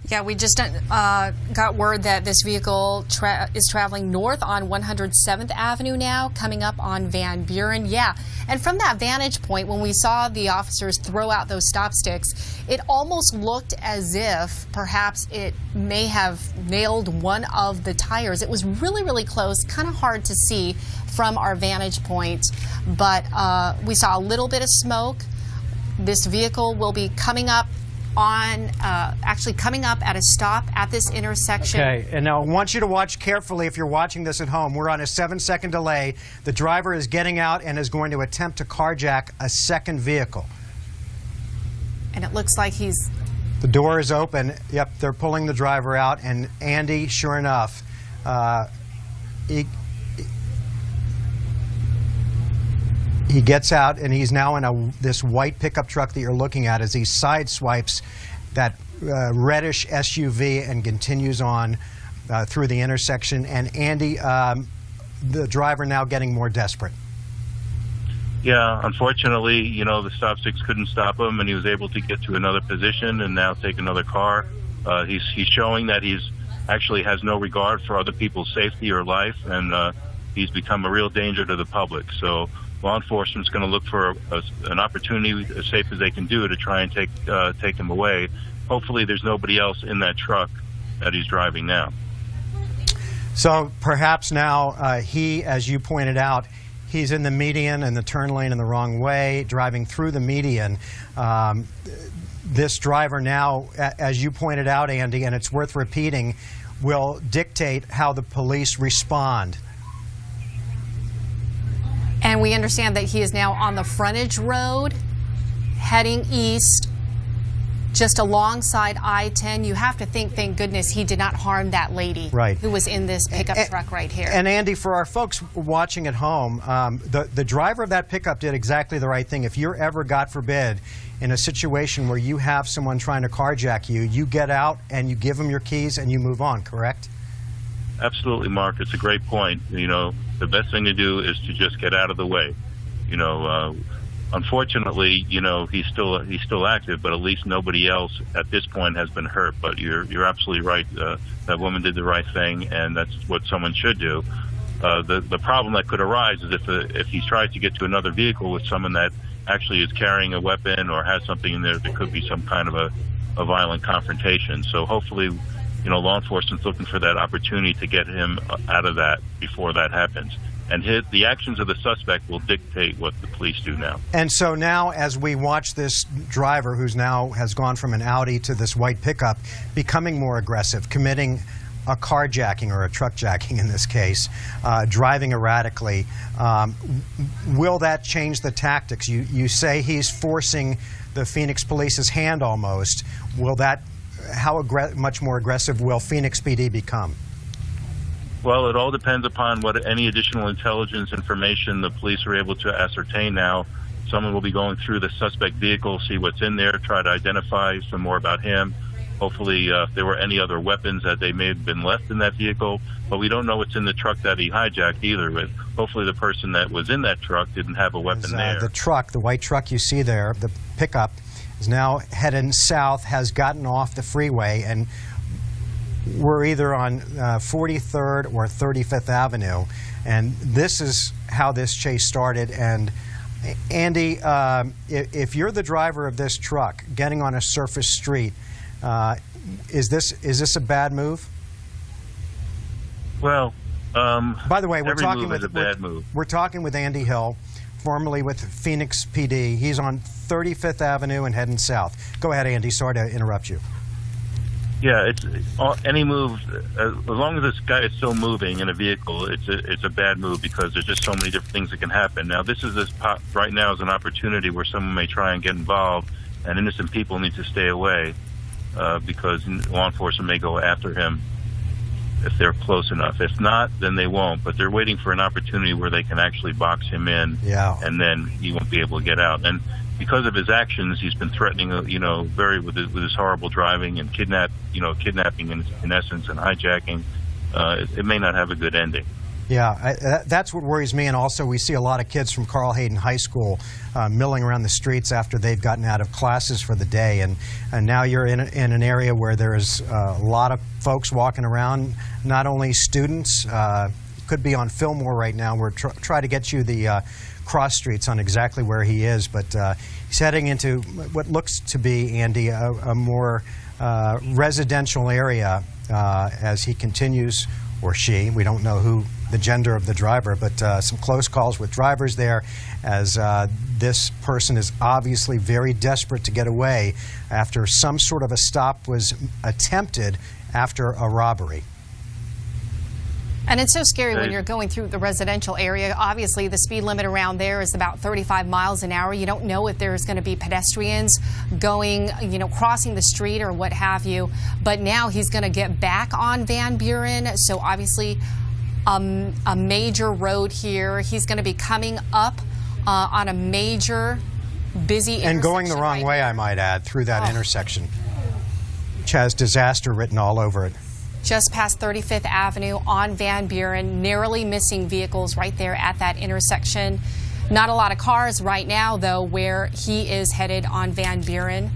Yeah, we just got word that this vehicle is traveling north on 107th Avenue now, coming up on Van Buren. Yeah, and from that vantage point, when we saw the officers throw out those stop sticks, it almost looked as if perhaps it may have nailed one of the tires. It was really, really close, kind of hard to see from our vantage point, but we saw a little bit of smoke. This vehicle will be coming up actually coming up at a stop at this intersection. Okay, and now I want you to watch carefully if you're watching this at home. We're on a 7-second delay. The driver is getting out and is going to attempt to carjack a second vehicle. And it looks like he's... The door is open. Yep, they're pulling the driver out, and Andy, sure enough, he gets out, and he's now in this white pickup truck that you're looking at as he sideswipes that reddish SUV and continues on through the intersection. And Andy, the driver now getting more desperate. Yeah, unfortunately, you know, the stop sticks couldn't stop him, and he was able to get to another position and now take another car. He's showing that he's actually has no regard for other people's safety or life, and he's become a real danger to the public. So law enforcement's going to look for an opportunity as safe as they can do to try and take him away. Hopefully there's nobody else in that truck that he's driving now. So perhaps now he, as you pointed out, he's in the median and the turn lane in the wrong way, driving through the median. This driver now, as you pointed out, Andy, and it's worth repeating, will dictate how the police respond. And we understand that he is now on the frontage road, heading east, just alongside I-10. You have to think, thank goodness, he did not harm that lady who was in this pickup truck right here. And Andy, for our folks watching at home, the driver of that pickup did exactly the right thing. If you're ever, God forbid, in a situation where you have someone trying to carjack you, you get out and you give them your keys and you move on, correct? Absolutely, Mark. It's a great point. You know, the best thing to do is to just get out of the way. You know, unfortunately, you know, he's still active, but at least nobody else at this point has been hurt. But you're absolutely right. That woman did the right thing, and that's what someone should do. The problem that could arise is if he tries to get to another vehicle with someone that actually is carrying a weapon or has something in there, there could be some kind of a violent confrontation. So hopefully, you know, law enforcement's looking for that opportunity to get him out of that before that happens. And the actions of the suspect will dictate what the police do now. And so now, as we watch this driver, who's now has gone from an Audi to this white pickup, becoming more aggressive, committing a carjacking or a truckjacking in this case, driving erratically, will that change the tactics? You say he's forcing the Phoenix Police's hand almost. Will that, how much more aggressive will Phoenix PD become? Well, it all depends upon what any additional intelligence information the police are able to ascertain now. Someone will be going through the suspect vehicle, see what's in there, try to identify some more about him. Hopefully, if there were any other weapons that they may have been left in that vehicle, but we don't know what's in the truck that he hijacked either. But hopefully the person that was in that truck didn't have a weapon there. The truck, the white truck you see there, the pickup, is now heading south, has gotten off the freeway, and we're either on 43rd or 35th Avenue, and this is how this chase started. And Andy, if you're the driver of this truck getting on a surface street, is this a bad move? Well, by the way, we're talking with Andy Hill, formerly with Phoenix PD. He's on 35th Avenue and heading south. Go ahead, Andy. Sorry to interrupt you. Yeah, it's any move. As long as this guy is still moving in a vehicle, it's a bad move because there's just so many different things that can happen. Now, right now is an opportunity where someone may try and get involved, and innocent people need to stay away because law enforcement may go after him if they're close enough. If not, then they won't. But they're waiting for an opportunity where they can actually box him in, and then he won't be able to get out. And because of his actions, he's been threatening, you know, with his horrible driving and kidnapping in essence, and hijacking. It may not have a good ending. Yeah, that's what worries me. And also, we see a lot of kids from Carl Hayden High School milling around the streets after they've gotten out of classes for the day. And now you're in an area where there's a lot of folks walking around, not only students, could be on Fillmore right now. We're try to get you the cross streets on exactly where he is. But he's heading into what looks to be, Andy, a more residential area as he continues, or she, we don't know who the gender of the driver, but some close calls with drivers there as this person is obviously very desperate to get away after some sort of a stop was attempted after a robbery. And it's so scary when you're going through the residential area. Obviously, the speed limit around there is about 35 miles an hour. You don't know if there's going to be pedestrians going, crossing the street or what have you. But now he's going to get back on Van Buren. So obviously, a major road here. He's going to be coming up on a major, busy intersection. And going the wrong way, I might add, through that intersection, which has disaster written all over it. Just past 35th Avenue on Van Buren, narrowly missing vehicles right there at that intersection. Not a lot of cars right now, though, where he is headed on Van Buren.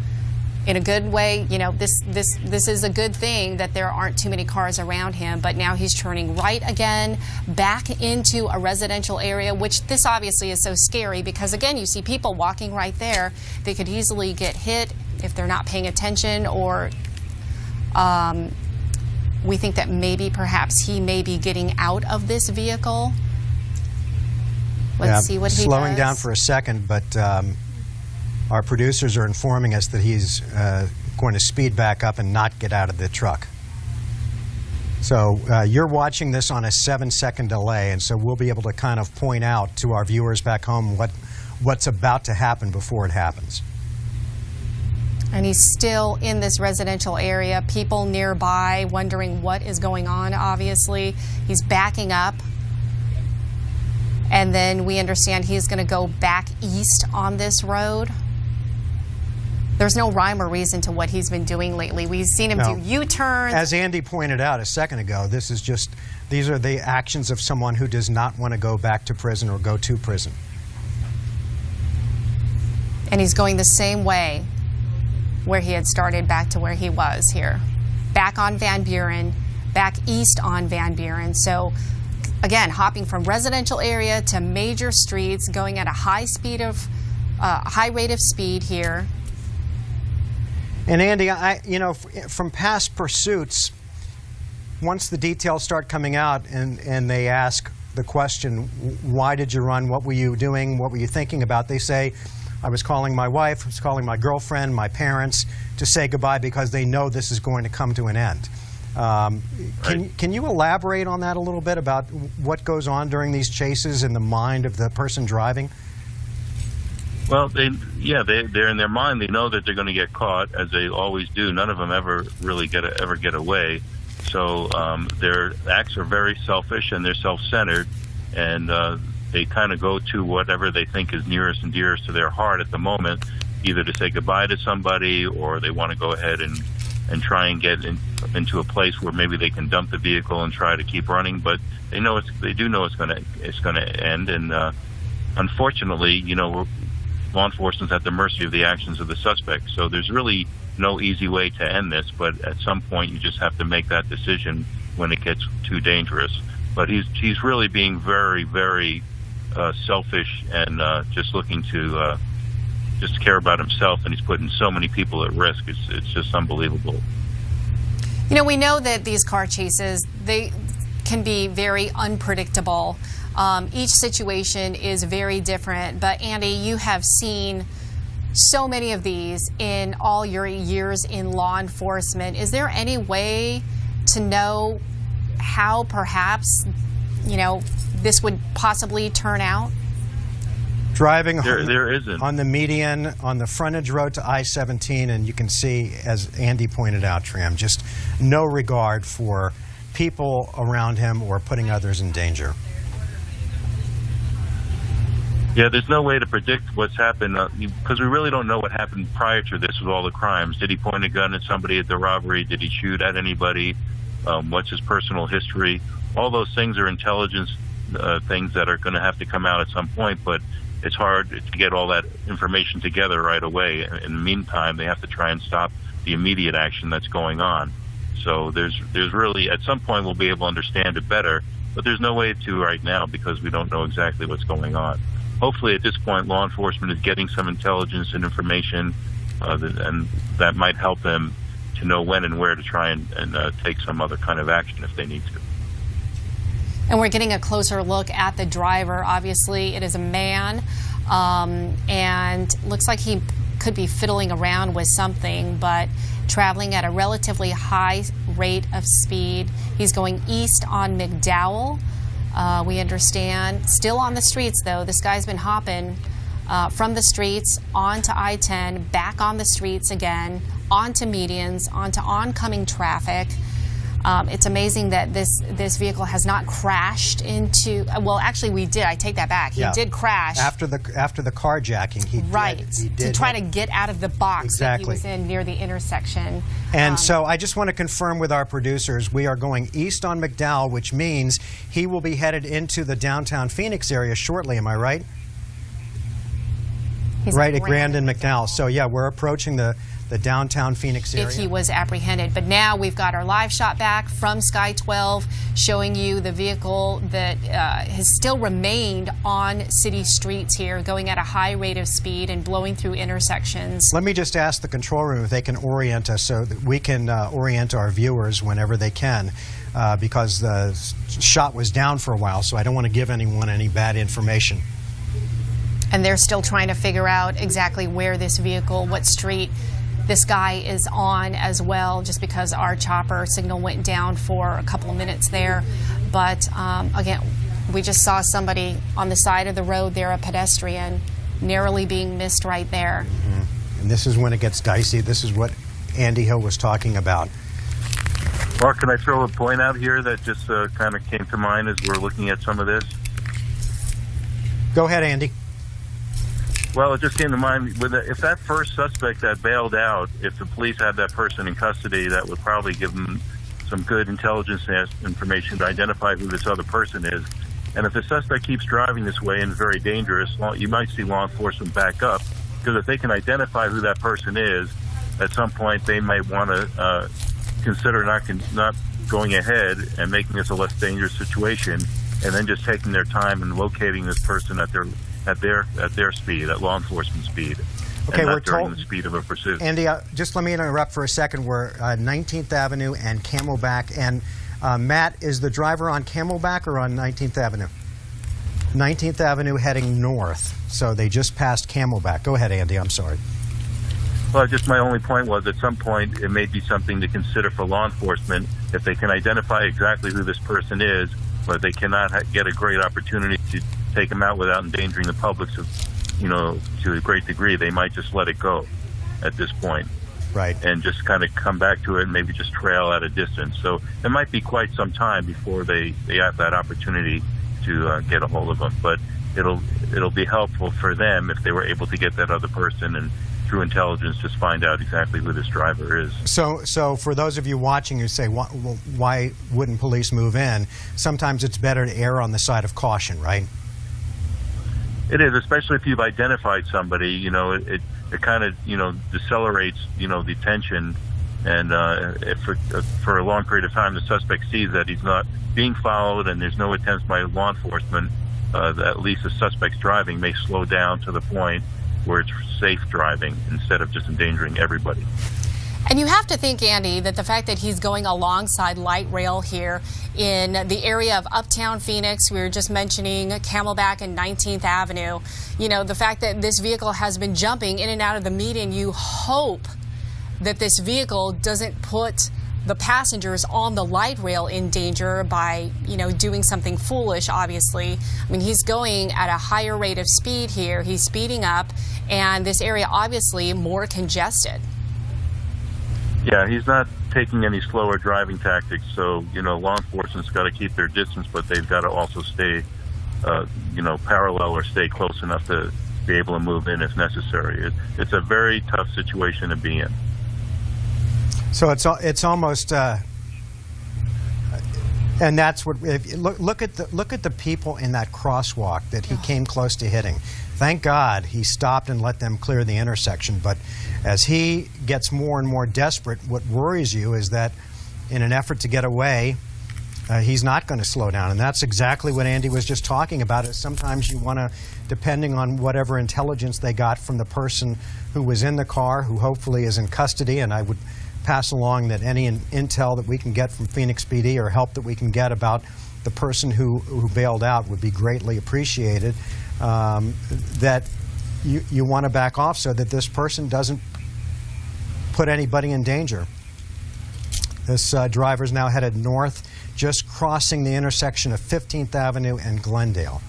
In a good way, this is a good thing that there aren't too many cars around him, but now he's turning right again back into a residential area, which this obviously is so scary because, again, you see people walking right there. They could easily get hit if they're not paying attention, or we think that maybe perhaps he may be getting out of this vehicle. Let's see what he does. Slowing down for a second, but our producers are informing us that he's going to speed back up and not get out of the truck. So you're watching this on a 7-second delay, and so we'll be able to kind of point out to our viewers back home what's about to happen before it happens. And he's still in this residential area. People nearby wondering what is going on, obviously. He's backing up. And then we understand he's going to go back east on this road. There's no rhyme or reason to what he's been doing lately. We've seen him do U-turns. As Andy pointed out a second ago, these are the actions of someone who does not want to go back to prison or go to prison. And he's going the same way where he had started, back to where he was here. Back on Van Buren, back east on Van Buren. So again, hopping from residential area to major streets, going at a high rate of speed here. And Andy, from past pursuits, once the details start coming out and they ask the question, why did you run? What were you doing? What were you thinking about? They say, I was calling my wife, I was calling my girlfriend, my parents to say goodbye because they know this is going to come to an end. Can you elaborate on that a little bit about what goes on during these chases in the mind of the person driving? Well, they're in their mind. They know that they're going to get caught, as they always do. None of them ever really get away. So their acts are very selfish and they're self-centered, and they kind of go to whatever they think is nearest and dearest to their heart at the moment, either to say goodbye to somebody, or they want to go ahead and try and get into a place where maybe they can dump the vehicle and try to keep running. But they do know it's going to end, and unfortunately, law enforcement's at the mercy of the actions of the suspect. So there's really no easy way to end this, but at some point you just have to make that decision when it gets too dangerous. But he's really being very, very selfish and just looking to just care about himself, and he's putting so many people at risk. It's just unbelievable. We know that these car chases, they can be very unpredictable. Each situation is very different, but Andy, you have seen so many of these in all your years in law enforcement. Is there any way to know how perhaps, this would possibly turn out? Driving there isn't. On the median, on the frontage road to I-17, and you can see, as Andy pointed out, Tram, just no regard for people around him or putting others in danger. Yeah, there's no way to predict what's happened because we really don't know what happened prior to this with all the crimes. Did he point a gun at somebody at the robbery? Did he shoot at anybody? What's his personal history? All those things are intelligence things that are going to have to come out at some point, but it's hard to get all that information together right away. In the meantime, they have to try and stop the immediate action that's going on. So there's really, at some point we'll be able to understand it better, but there's no way to right now because we don't know exactly what's going on. Hopefully at this point law enforcement is getting some intelligence and information and that might help them to know when and where to try and take some other kind of action if they need to. And we're getting a closer look at the driver. Obviously, it is a man, and looks like he could be fiddling around with something, but traveling at a relatively high rate of speed. He's going east on McDowell, we understand. Still on the streets, though. This guy's been hopping from the streets onto I-10, back on the streets again, onto medians, onto oncoming traffic. It's amazing that this vehicle has not crashed into. Well, actually, we did. I take that back. He did crash after the carjacking. He did to try to get out of the box that he exactly was in near the intersection. And so I just want to confirm with our producers, we are going east on McDowell, which means he will be headed into the downtown Phoenix area shortly. Am I right? He's right at Grand and McDowell. So yeah, we're approaching the downtown Phoenix area. If he was apprehended. But now we've got our live shot back from Sky 12 showing you the vehicle that has still remained on city streets here, going at a high rate of speed and blowing through intersections. Let me just ask the control room if they can orient us so that we can orient our viewers whenever they can, because the shot was down for a while, so I don't want to give anyone any bad information. And they're still trying to figure out exactly where this vehicle, what street this guy is on as well, just because our chopper signal went down for a couple of minutes there. But again, we just saw somebody on the side of the road there, a pedestrian, narrowly being missed right there. Mm-hmm. And this is when it gets dicey. This is what Andy Hill was talking about. Mark, can I throw a point out here that just kind of came to mind as we're looking at some of this? Go ahead, Andy. Well, it just came to mind, if that first suspect that bailed out, if the police had that person in custody, that would probably give them some good intelligence information to identify who this other person is. And if the suspect keeps driving this way and is very dangerous, you might see law enforcement back up, because if they can identify who that person is, at some point they might want to consider not going ahead and making this a less dangerous situation, and then just taking their time and locating this person at their speed, at law enforcement speed. Okay, and not we're during told the speed of a pursuit. Andy, just let me interrupt for a second. We're 19th Avenue and Camelback, and Matt, is the driver on Camelback or on 19th Avenue? 19th Avenue heading north, so they just passed Camelback. Go ahead, Andy. I'm sorry. Well, just my only point was, at some point it may be something to consider for law enforcement if they can identify exactly who this person is, but they cannot get a great opportunity to take them out without endangering the public to a great degree. They might just let it go at this point. Right. And just kind of come back to it and maybe just trail at a distance. So it might be quite some time before they have that opportunity to get a hold of them. But it'll be helpful for them if they were able to get that other person and through intelligence just find out exactly who this driver is. So for those of you watching who say, why wouldn't police move in? Sometimes it's better to err on the side of caution, right? It is, especially if you've identified somebody. It kind of decelerates the tension, and if for a long period of time the suspect sees that he's not being followed and there's no attempts by law enforcement, at least the suspect's driving may slow down to the point where it's safe driving instead of just endangering everybody. And you have to think, Andy, that the fact that he's going alongside light rail here in the area of uptown Phoenix, we were just mentioning Camelback and 19th Avenue, the fact that this vehicle has been jumping in and out of the median, you hope that this vehicle doesn't put the passengers on the light rail in danger by, doing something foolish, obviously. I mean, he's going at a higher rate of speed here. He's speeding up, and this area obviously more congested. Yeah, he's not taking any slower driving tactics, so, law enforcement's got to keep their distance, but they've got to also stay, parallel or stay close enough to be able to move in if necessary. It's a very tough situation to be in. So it's almost And that's what. Look at the people in that crosswalk that he came close to hitting. Thank God he stopped and let them clear the intersection. But as he gets more and more desperate, what worries you is that in an effort to get away, he's not going to slow down. And that's exactly what Andy was just talking about. Is sometimes you want to, depending on whatever intelligence they got from the person who was in the car, who hopefully is in custody, and I would pass along that any intel that we can get from Phoenix PD or help that we can get about the person who bailed out would be greatly appreciated. That you want to back off so that this person doesn't put anybody in danger. This driver's now headed north, just crossing the intersection of 15th Avenue and Glendale.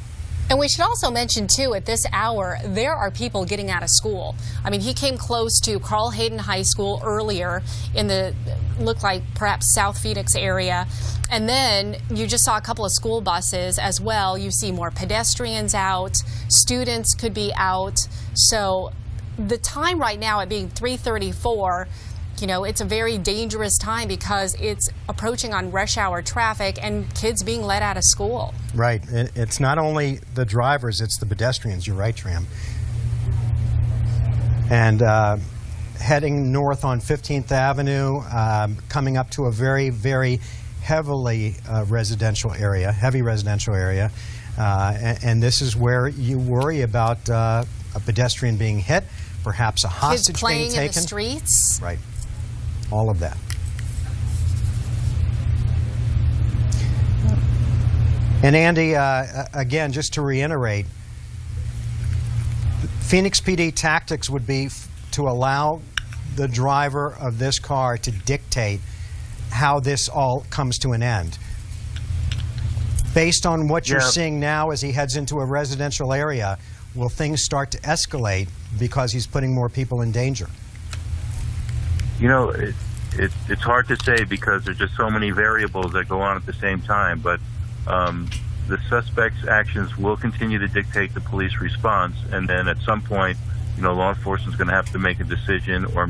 And we should also mention, too, at this hour, there are people getting out of school. I mean, he came close to Carl Hayden High School earlier in the, looked like perhaps South Phoenix area. And then you just saw a couple of school buses as well. You see more pedestrians out. Students could be out. So the time right now at being 3:34, you know, it's a very dangerous time because it's approaching on rush hour traffic and kids being let out of school. Right. It's not only the drivers, it's the pedestrians. You're right, Tram. And heading north on 15th Avenue, coming up to a very, very heavy residential area. And this is where you worry about a pedestrian being hit, perhaps a hostage being taken. Kids playing in the streets. Right. All of that. And Andy, again, just to reiterate, Phoenix PD tactics would be to allow the driver of this car to dictate how this all comes to an end. Based on what you're seeing now as he heads into a residential area, will things start to escalate because he's putting more people in danger? You know, it's hard to say because there's just so many variables that go on at the same time. But the suspect's actions will continue to dictate the police response, and then at some point, you know, law enforcement's going to have to make a decision, or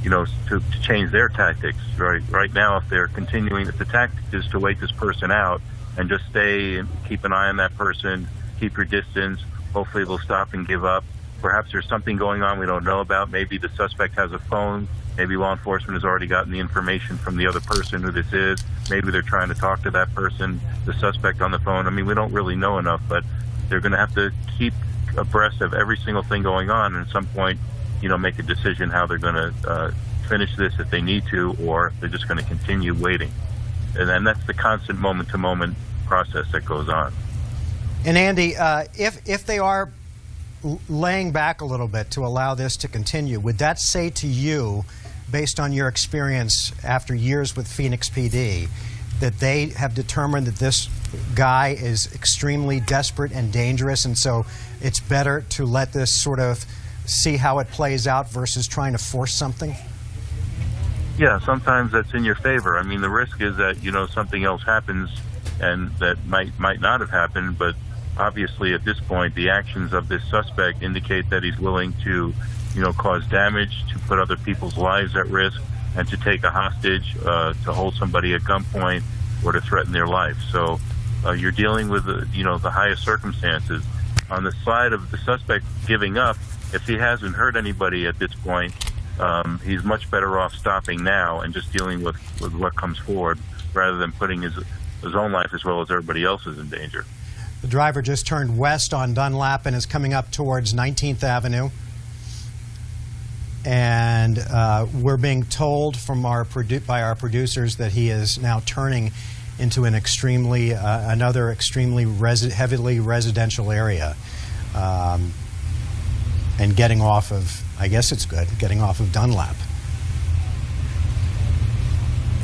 you know, to change their tactics. Right now, if they're continuing, if the tactic is to wait this person out and just stay and keep an eye on that person, keep your distance. Hopefully, they'll stop and give up. Perhaps there's something going on we don't know about. Maybe the suspect has a phone. Maybe law enforcement has already gotten the information from the other person who this is. Maybe they're trying to talk to that person, the suspect on the phone. I mean, we don't really know enough, but they're going to have to keep abreast of every single thing going on, and at some point, you know, make a decision how they're going to finish this if they need to, or if they're just going to continue waiting. And then that's the constant moment-to-moment process that goes on. And Andy, if they are laying back a little bit to allow this to continue, would that say to you, based on your experience after years with Phoenix PD, that they have determined that this guy is extremely desperate and dangerous, and so it's better to let this sort of see how it plays out versus trying to force something? Yeah, sometimes that's in your favor. I mean, the risk is that, you know, something else happens and that might not have happened, but obviously at this point the actions of this suspect indicate that he's willing to, you know, cause damage, to put other people's lives at risk, and to take a hostage, to hold somebody at gunpoint, or to threaten their life. So you're dealing with, you know, the highest circumstances. On the side of the suspect giving up, if he hasn't hurt anybody at this point, he's much better off stopping now and just dealing with what comes forward, rather than putting his own life as well as everybody else's in danger. The driver just turned west on Dunlap and is coming up towards 19th Avenue. And we're being told from by our producers that he is now turning into an another extremely heavily residential area, and getting off of, I guess it's good, getting off of Dunlap.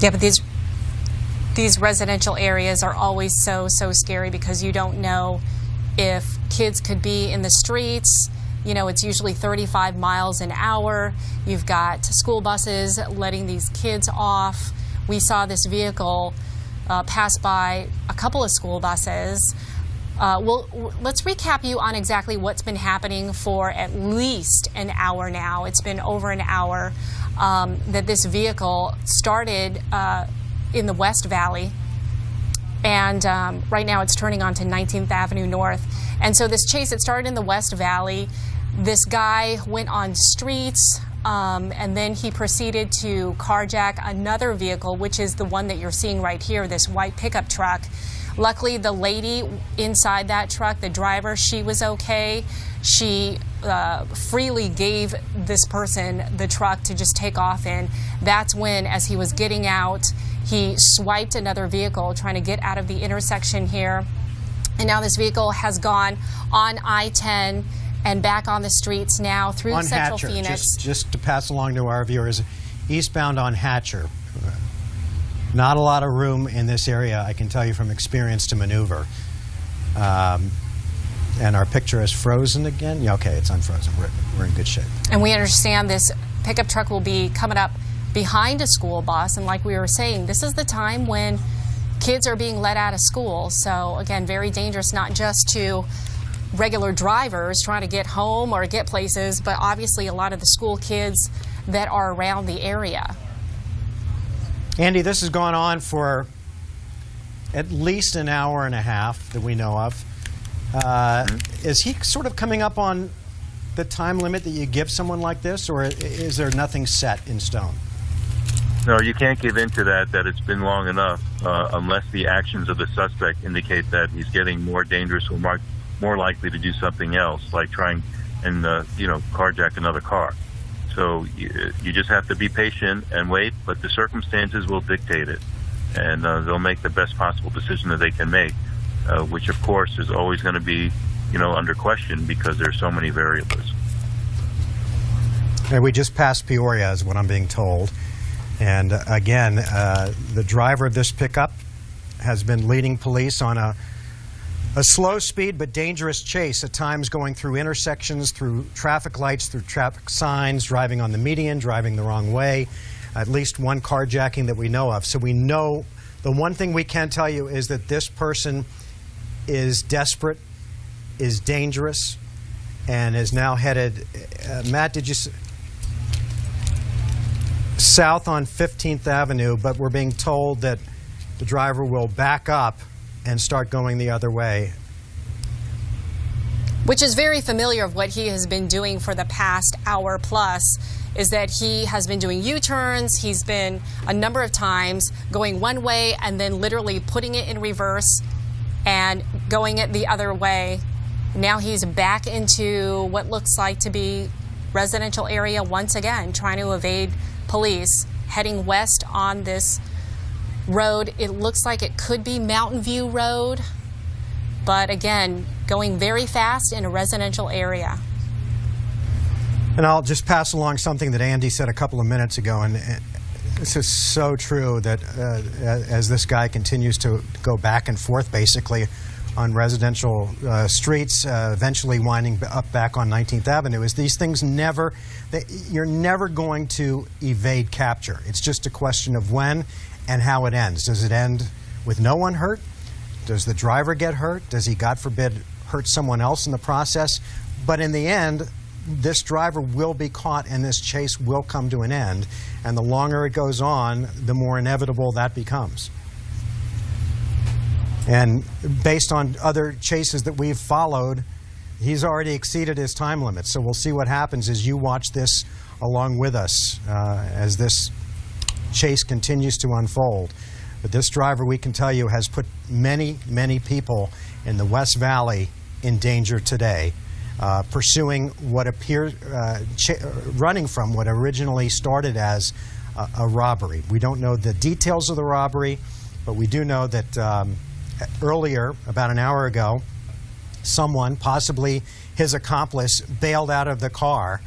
Yeah, but these residential areas are always so scary because you don't know if kids could be in the streets. You know, it's usually 35 miles an hour. You've got school buses letting these kids off. We saw this vehicle pass by a couple of school buses. Let's recap you on exactly what's been happening for at least an hour now. It's been over an hour that this vehicle started in the West Valley, And right now it's turning onto 19th Avenue North. And so this chase, it started in the West Valley. This guy went on streets, and then he proceeded to carjack another vehicle, which is the one that you're seeing right here, this white pickup truck. Luckily, the lady inside that truck, the driver, she was okay. She freely gave this person the truck to just take off in. That's when, as he was getting out, he swiped another vehicle trying to get out of the intersection here. And now this vehicle has gone on I-10 and back on the streets now through on Central Hatcher, Phoenix. Just to pass along to our viewers, eastbound on Hatcher. Not a lot of room in this area, I can tell you from experience, to maneuver. And our picture is frozen again. Yeah, okay, it's unfrozen. We're in good shape. And we understand this pickup truck will be coming up behind a school bus. And like we were saying, this is the time when kids are being let out of school. So again, very dangerous, not just to regular drivers trying to get home or get places, but obviously a lot of the school kids that are around the area. Andy, this has gone on for at least an hour and a half that we know of. Is he sort of coming up on the time limit that you give someone like this, or is there nothing set in stone? No, you can't give in to that it's been long enough, unless the actions of the suspect indicate that he's getting more dangerous or more likely to do something else, like trying and carjack another car. So you just have to be patient and wait, but the circumstances will dictate it, and they'll make the best possible decision that they can make, which of course is always going to be under question because there's so many variables. And we just passed Peoria, is what I'm being told. And again, the driver of this pickup has been leading police on a slow speed but dangerous chase, at times going through intersections, through traffic lights, through traffic signs, driving on the median, driving the wrong way, at least one carjacking that we know of. So we know, the one thing we can tell you is that this person is desperate, is dangerous, and is now headed, Matt, did you south on 15th Avenue, but we're being told that the driver will back up and start going the other way. Which is very familiar of what he has been doing for the past hour plus, is that he has been doing U-turns. He's been a number of times going one way and then literally putting it in reverse and going it the other way. Now he's back into what looks like to be residential area once again, trying to evade police, heading west on this road. It looks like it could be Mountain View Road, but again, going very fast in a residential area. And I'll just pass along something that Andy said a couple of minutes ago, and this is so true, that as this guy continues to go back and forth basically on residential streets, eventually winding up back on 19th Avenue, is these things you're never going to evade capture. It's just a question of when and how it ends. Does it end with no one hurt? Does the driver get hurt? Does he, God forbid, hurt someone else in the process? But in the end, this driver will be caught and this chase will come to an end. And the longer it goes on, the more inevitable that becomes. And based on other chases that we've followed, he's already exceeded his time limit. So we'll see what happens as you watch this along with us as this chase continues to unfold. But this driver, we can tell you, has put many, many people in the West Valley in danger today, pursuing what appears, running from what originally started as a robbery. We don't know the details of the robbery, but we do know that earlier, about an hour ago, someone, possibly his accomplice, bailed out of the car.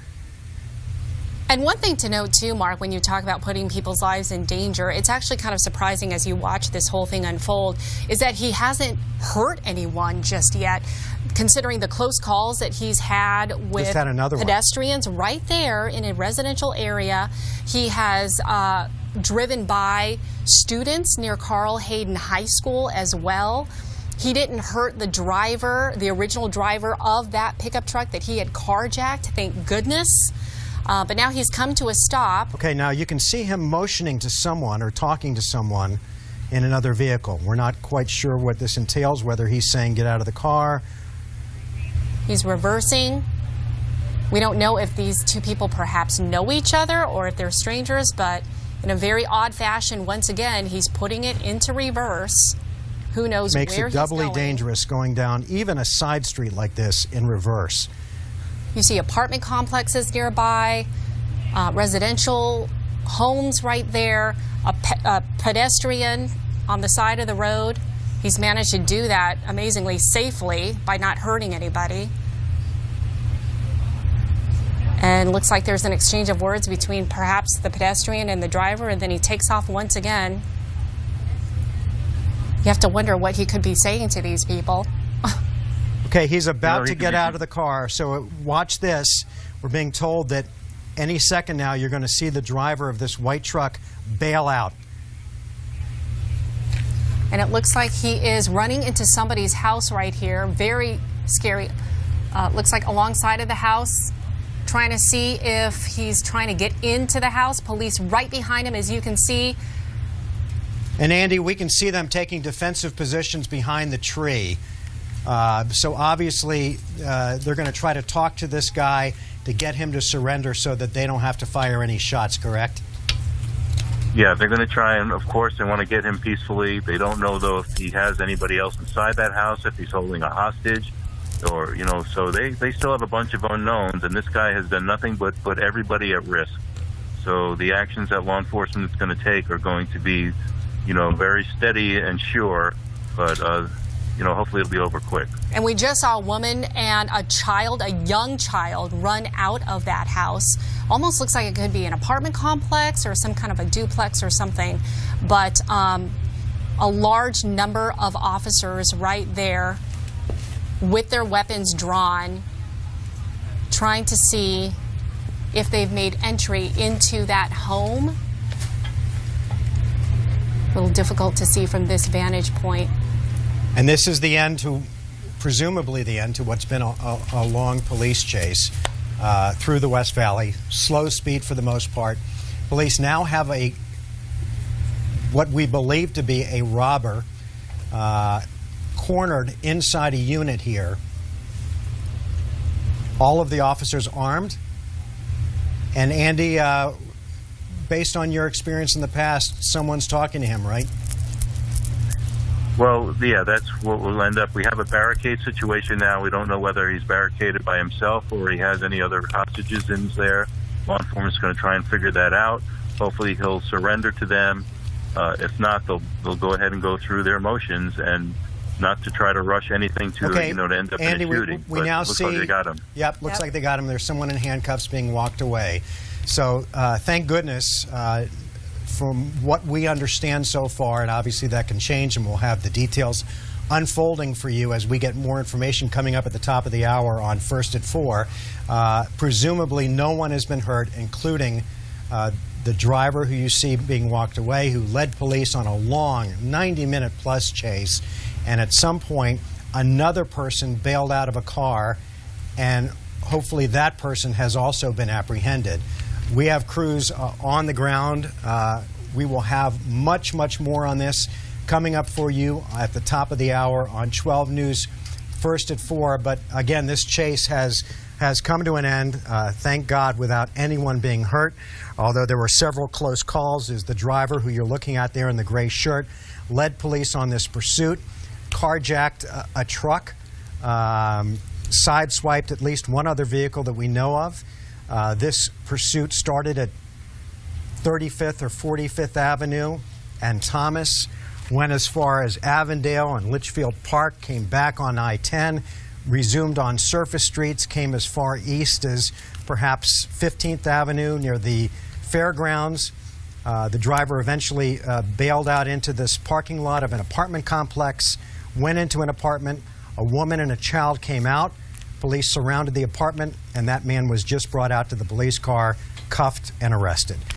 And one thing to note too, Mark, when you talk about putting people's lives in danger, it's actually kind of surprising as you watch this whole thing unfold, is that he hasn't hurt anyone just yet, considering the close calls that he's had with pedestrians right there in a residential area. He has driven by students near Carl Hayden High School as well. He didn't hurt the driver, the original driver of that pickup truck that he had carjacked, thank goodness. But now he's come to a stop. Okay, now you can see him motioning to someone or talking to someone in another vehicle. We're not quite sure what this entails, whether he's saying get out of the car. He's reversing. We don't know if these two people perhaps know each other or if they're strangers, but in a very odd fashion, once again, he's putting it into reverse. Who knows where he's going. Makes it doubly dangerous going down even a side street like this in reverse. You see apartment complexes nearby, residential homes right there, a pedestrian on the side of the road. He's managed to do that amazingly safely by not hurting anybody. And looks like there's an exchange of words between perhaps the pedestrian and the driver, and then he takes off once again. You have to wonder what he could be saying to these people. Okay, he's about to get out of the car, so watch this. We're being told that any second now you're going to see the driver of this white truck bail out. And it looks like he is running into somebody's house right here. Very scary. Looks like alongside of the house, trying to see if he's trying to get into the house. Police right behind him, as you can see. And Andy, we can see them taking defensive positions behind the tree. So obviously they're going to try to talk to this guy to get him to surrender so that they don't have to fire any shots, correct? Yeah, they're going to try, and of course they want to get him peacefully. They don't know, though, if he has anybody else inside that house, if he's holding a hostage, or, you know, so they still have a bunch of unknowns, and this guy has done nothing but put everybody at risk. So the actions that law enforcement is going to take are going to be, you know, very steady and sure, but, you know, hopefully it'll be over quick. And we just saw a woman and a child, a young child, run out of that house. Almost looks like it could be an apartment complex or some kind of a duplex or something. But a large number of officers right there with their weapons drawn, trying to see if they've made entry into that home. A little difficult to see from this vantage point. And this is the end to, presumably the end to what's been a long police chase through the West Valley. Slow speed for the most part. Police now have what we believe to be a robber cornered inside a unit here. All of the officers armed. And Andy, based on your experience in the past, someone's talking to him, right? Well, yeah, that's what we'll end up. We have a barricade situation now. We don't know whether he's barricaded by himself or he has any other hostages in there. Law enforcement's going to try and figure that out. Hopefully he'll surrender to them. If not, they'll go ahead and go through their motions and not to try to rush anything to, you know, to end up Andy, in a shooting. We now see, like they got him. Yep, looks like they got him. There's someone in handcuffs being walked away. So thank goodness. From what we understand so far, and obviously that can change, and we'll have the details unfolding for you as we get more information coming up at the top of the hour on First at 4. Presumably no one has been hurt, including the driver who you see being walked away, who led police on a long 90-minute plus chase. And at some point, another person bailed out of a car, and hopefully that person has also been apprehended. We have crews on the ground. We will have much, much more on this coming up for you at the top of the hour on 12 News First at 4. But again, this chase has come to an end, thank God, without anyone being hurt. Although there were several close calls, as the driver who you're looking at there in the gray shirt led police on this pursuit, carjacked a truck, sideswiped at least one other vehicle that we know of. This pursuit started at 35th or 45th Avenue and Thomas, went as far as Avondale and Litchfield Park, came back on I-10, resumed on surface streets, came as far east as perhaps 15th Avenue near the fairgrounds. The driver eventually bailed out into this parking lot of an apartment complex, went into an apartment. A woman and a child came out. Police surrounded the apartment, and that man was just brought out to the police car, cuffed and arrested.